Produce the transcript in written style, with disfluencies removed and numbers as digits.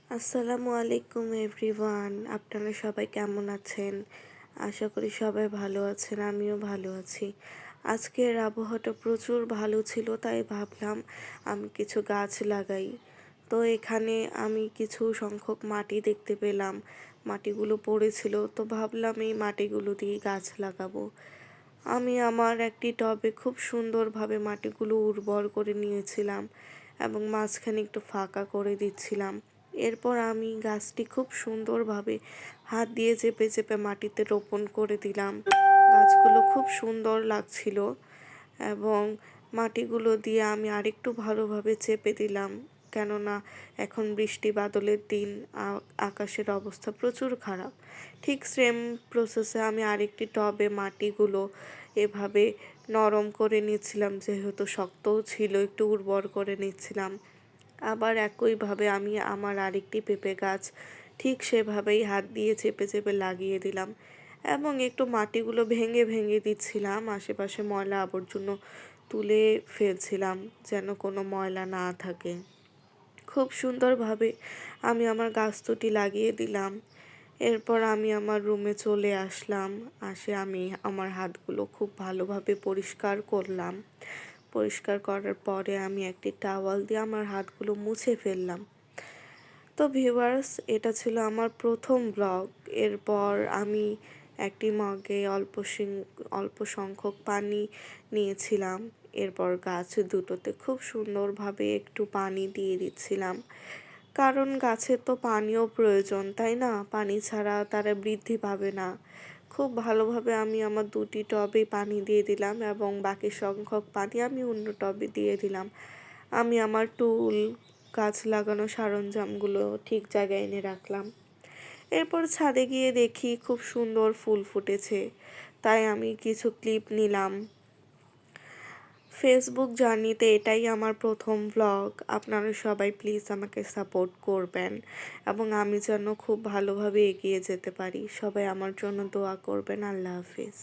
আসসালামু আলাইকুম এভরিওয়ান, আপনারা সবাই কেমন আছেন? আশা করি সবাই ভালো আছেন, আমিও ভালো আছি। আজকের আবহাওয়াটা প্রচুর ভালো ছিল, তাই ভাবলাম আমি কিছু গাছ লাগাই। তো এখানে আমি কিছু সংখ্যক মাটি দেখতে পেলাম, মাটিগুলো পড়েছিল, তো ভাবলাম এই মাটিগুলো দিয়ে গাছ লাগাবো। আমি আমার একটি টবে খুব সুন্দরভাবে মাটিগুলো উর্বর করে নিয়েছিলাম এবং মাঝখানে একটু ফাঁকা করে দিচ্ছিলাম। এরপর আমি গাছটি খুব সুন্দরভাবে হাত দিয়ে চেপে চেপে মাটিতে রোপণ করে দিলাম। গাছগুলো খুব সুন্দর লাগছিল এবং মাটিগুলো দিয়ে আমি আরেকটু ভালোভাবে চেপে দিলাম, কেননা এখন বৃষ্টি বাদলের দিন, আকাশের অবস্থা প্রচুর খারাপ। ঠিক সেম প্রসেসে আমি আরেকটি টবে মাটিগুলো এভাবে নরম করে নিচ্ছিলাম, যেহেতু শক্তও ছিল একটু উর্বর করে নিচ্ছিলাম। আবার একইভাবে আমি আমার আরেকটি পেঁপে গাছ ঠিক সেভাবেই হাত দিয়ে চেপে চেপে লাগিয়ে দিলাম এবং একটু মাটিগুলো ভেঙে ভেঙে দিচ্ছিলাম, আশেপাশে ময়লা আবর্জনা তুলে ফেলছিলাম যেন কোনো ময়লা না থাকে। খুব সুন্দরভাবে আমি আমার গাছ দুটি লাগিয়ে দিলাম। এরপর আমি আমার রুমে চলে আসলাম। আমি আমার হাতগুলো খুব ভালোভাবে পরিষ্কার করলাম। পরিষ্কার করার পরে আমি একটি টাওয়াল দিয়ে আমার হাতগুলো মুছে ফেললাম। তো ভিউয়ার্স, এটা ছিল আমার প্রথম ব্লগ। এরপর আমি একটি মগে অল্প সংখ্যক পানি নিয়েছিলাম। এরপর গাছ দুটোতে খুব সুন্দরভাবে একটু পানি দিয়ে দিচ্ছিলাম, কারণ গাছের তো পানিও প্রয়োজন, তাই না? পানি ছাড়া তারা বৃদ্ধি পাবে না। খুব ভালোভাবে আমি আমার দুটি টবে পানি দিয়ে দিলাম এবং বাকি সংখ্যক পানি আমি অন্য টবে দিয়ে দিলাম। আমি আমার টুল, গাছ লাগানো সরঞ্জামগুলো ঠিক জায়গায় এনে রাখলাম। এরপর ছাদে গিয়ে দেখি খুব সুন্দর ফুল ফুটেছে, তাই আমি কিছু ক্লিপ নিলাম। ফেসবুক জার্নিতে এটাই আমার প্রথম ব্লগ। আপনারা সবাই প্লিজ আমাকে সাপোর্ট করবেন এবং আমি যেন খুব ভালোভাবে এগিয়ে যেতে পারি। সবাই আমার জন্য দোয়া করবেন। আল্লাহ হাফিজ।